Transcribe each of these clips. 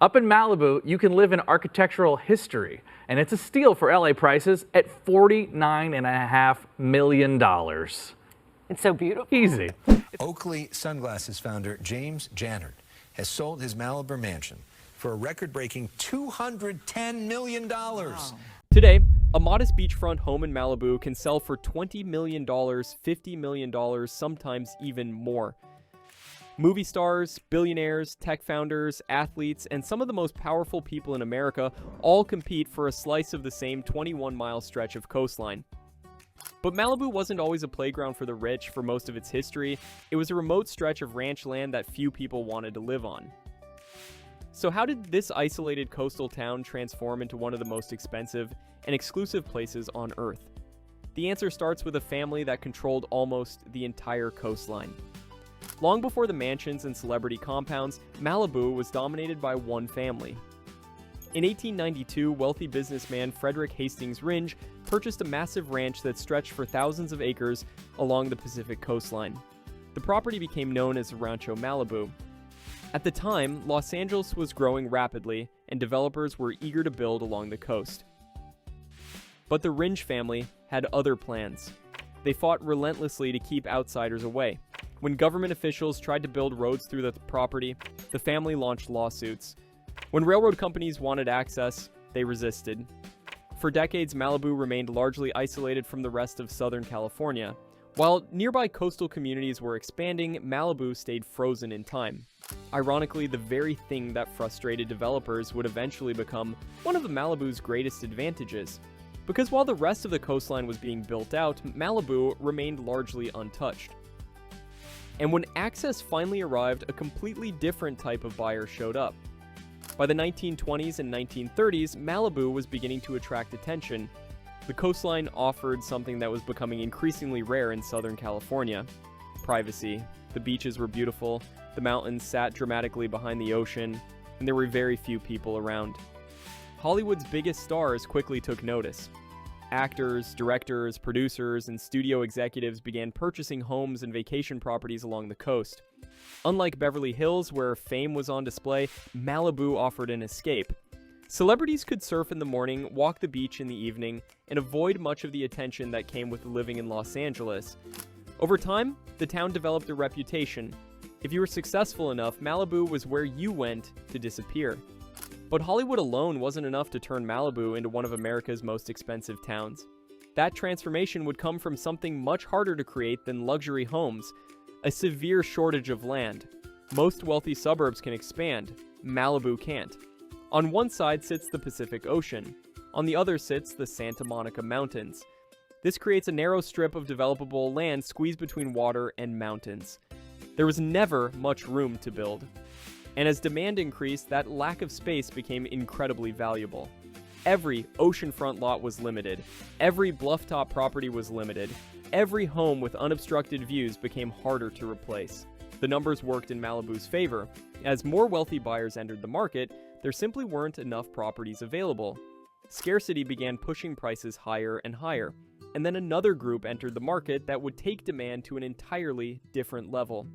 Up in Malibu, you can live in architectural history, and it's a steal for LA prices at $49.5 million. It's so beautiful. Easy. Oakley Sunglasses founder James Jannard has sold his Malibu mansion for a record-breaking $210 million. Wow. Today, a modest beachfront home in Malibu can sell for $20 million, $50 million, sometimes even more. Movie stars, billionaires, tech founders, athletes, and some of the most powerful people in America all compete for a slice of the same 21-mile stretch of coastline. But Malibu wasn't always a playground for the rich for most of its history. It was a remote stretch of ranch land that few people wanted to live on. So how did this isolated coastal town transform into one of the most expensive and exclusive places on Earth? The answer starts with a family that controlled almost the entire coastline. Long before the mansions and celebrity compounds, Malibu was dominated by one family. In 1892, wealthy businessman Frederick Hastings Rindge purchased a massive ranch that stretched for thousands of acres along the Pacific coastline. The property became known as Rancho Malibu. At the time, Los Angeles was growing rapidly, and developers were eager to build along the coast. But the Rindge family had other plans. They fought relentlessly to keep outsiders away. When government officials tried to build roads through the property, the family launched lawsuits. When railroad companies wanted access, they resisted. For decades, Malibu remained largely isolated from the rest of Southern California. While nearby coastal communities were expanding, Malibu stayed frozen in time. Ironically, the very thing that frustrated developers would eventually become one of Malibu's greatest advantages. Because while the rest of the coastline was being built out, Malibu remained largely untouched. And when access finally arrived, a completely different type of buyer showed up. By the 1920s and 1930s, Malibu was beginning to attract attention. The coastline offered something that was becoming increasingly rare in Southern California: privacy. The beaches were beautiful, the mountains sat dramatically behind the ocean, and there were very few people around. Hollywood's biggest stars quickly took notice. Actors, directors, producers, and studio executives began purchasing homes and vacation properties along the coast. Unlike Beverly Hills, where fame was on display, Malibu offered an escape. Celebrities could surf in the morning, walk the beach in the evening, and avoid much of the attention that came with living in Los Angeles. Over time, the town developed a reputation. If you were successful enough, Malibu was where you went to disappear. But Hollywood alone wasn't enough to turn Malibu into one of America's most expensive towns. That transformation would come from something much harder to create than luxury homes: a severe shortage of land. Most wealthy suburbs can expand. Malibu can't. On one side sits the Pacific Ocean. On the other sits the Santa Monica Mountains. This creates a narrow strip of developable land squeezed between water and mountains. There was never much room to build. And as demand increased, that lack of space became incredibly valuable. Every oceanfront lot was limited. Every blufftop property was limited. Every home with unobstructed views became harder to replace. The numbers worked in Malibu's favor. As more wealthy buyers entered the market, there simply weren't enough properties available. Scarcity began pushing prices higher and higher. And then another group entered the market that would take demand to an entirely different level: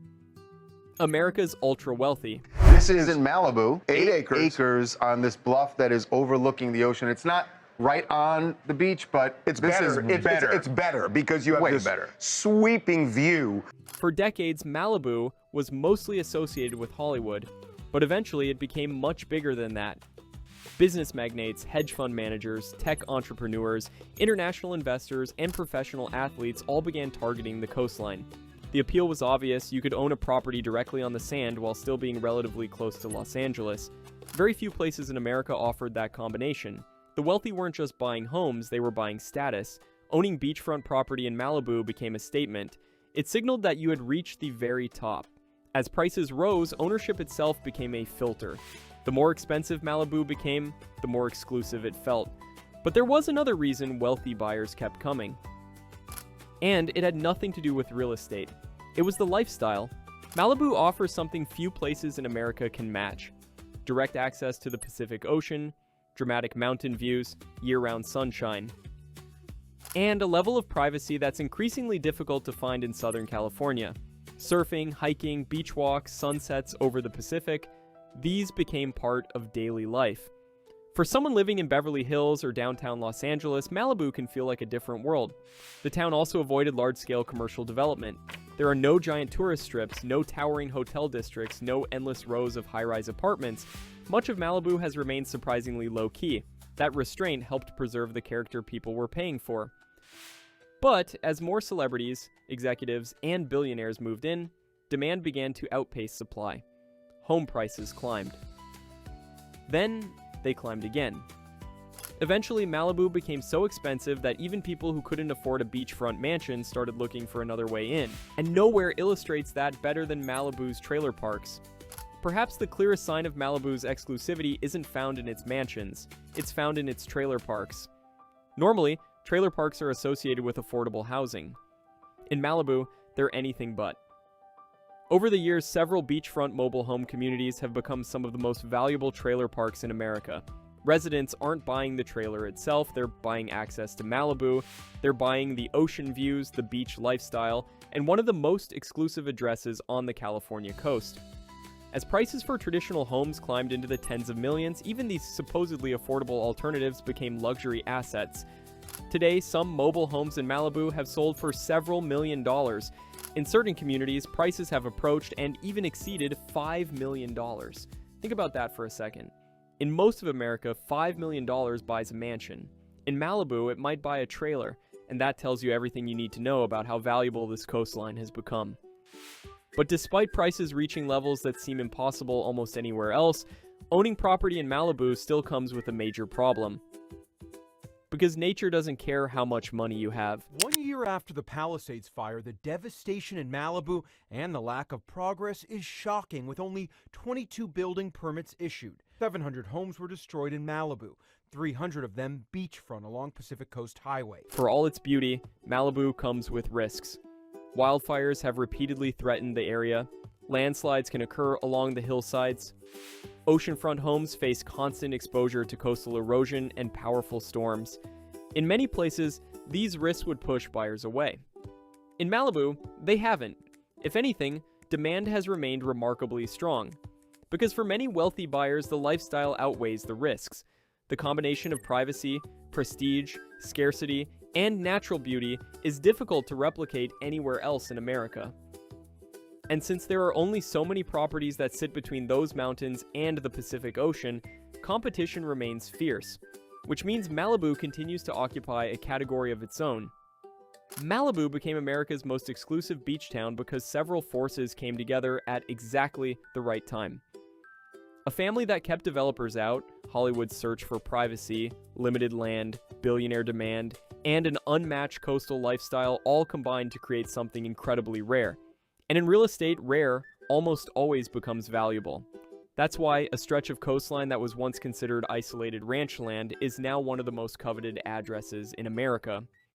America's ultra-wealthy. This is in Malibu, 8 acres on this bluff that is overlooking the ocean. It's not right on the beach, but It's this better. is better. It's better because you have Way this better. sweeping view. For decades, Malibu was mostly associated with Hollywood, but eventually it became much bigger than that. Business magnates, hedge fund managers, tech entrepreneurs, international investors, and professional athletes all began targeting the coastline. The appeal was obvious: you could own a property directly on the sand while still being relatively close to Los Angeles. Very few places in America offered that combination. The wealthy weren't just buying homes, they were buying status. Owning beachfront property in Malibu became a statement. It signaled that you had reached the very top. As prices rose, ownership itself became a filter. The more expensive Malibu became, the more exclusive it felt. But there was another reason wealthy buyers kept coming. And it had nothing to do with real estate. It was the lifestyle. Malibu offers something few places in America can match: direct access to the Pacific Ocean, dramatic mountain views, year-round sunshine, and a level of privacy that's increasingly difficult to find in Southern California. Surfing, hiking, beach walks, sunsets over the Pacific, these became part of daily life. For someone living in Beverly Hills or downtown Los Angeles, Malibu can feel like a different world. The town also avoided large-scale commercial development. There are no giant tourist strips, no towering hotel districts, no endless rows of high-rise apartments. Much of Malibu has remained surprisingly low-key. That restraint helped preserve the character people were paying for. But as more celebrities, executives, and billionaires moved in, demand began to outpace supply. Home prices climbed. Then they climbed again. Eventually, Malibu became so expensive that even people who couldn't afford a beachfront mansion started looking for another way in. And nowhere illustrates that better than Malibu's trailer parks. Perhaps the clearest sign of Malibu's exclusivity isn't found in its mansions, it's found in its trailer parks. Normally, trailer parks are associated with affordable housing. In Malibu, they're anything but. Over the years, several beachfront mobile home communities have become some of the most valuable trailer parks in America. Residents aren't buying the trailer itself, they're buying access to Malibu, they're buying the ocean views, the beach lifestyle, and one of the most exclusive addresses on the California coast. As prices for traditional homes climbed into the tens of millions, even these supposedly affordable alternatives became luxury assets. Today, some mobile homes in Malibu have sold for several $1 million. In certain communities, prices have approached and even exceeded $5 million. Think about that for a second. In most of America, $5 million buys a mansion. In Malibu, it might buy a trailer, and that tells you everything you need to know about how valuable this coastline has become. But despite prices reaching levels that seem impossible almost anywhere else, owning property in Malibu still comes with a major problem. Because nature doesn't care how much money you have. 1 year after the Palisades fire, the devastation in Malibu and the lack of progress is shocking, with only 22 building permits issued. 700 homes were destroyed in Malibu, 300 of them beachfront along Pacific Coast Highway. For all its beauty, Malibu comes with risks. Wildfires have repeatedly threatened the area. Landslides can occur along the hillsides. Oceanfront homes face constant exposure to coastal erosion and powerful storms. In many places, these risks would push buyers away. In Malibu, they haven't. If anything, demand has remained remarkably strong. Because for many wealthy buyers, the lifestyle outweighs the risks. The combination of privacy, prestige, scarcity, and natural beauty is difficult to replicate anywhere else in America. And since there are only so many properties that sit between those mountains and the Pacific Ocean, competition remains fierce, which means Malibu continues to occupy a category of its own. Malibu became America's most exclusive beach town because several forces came together at exactly the right time. A family that kept developers out, Hollywood's search for privacy, limited land, billionaire demand, and an unmatched coastal lifestyle all combined to create something incredibly rare. And in real estate, rare almost always becomes valuable. That's why a stretch of coastline that was once considered isolated ranch land is now one of the most coveted addresses in America.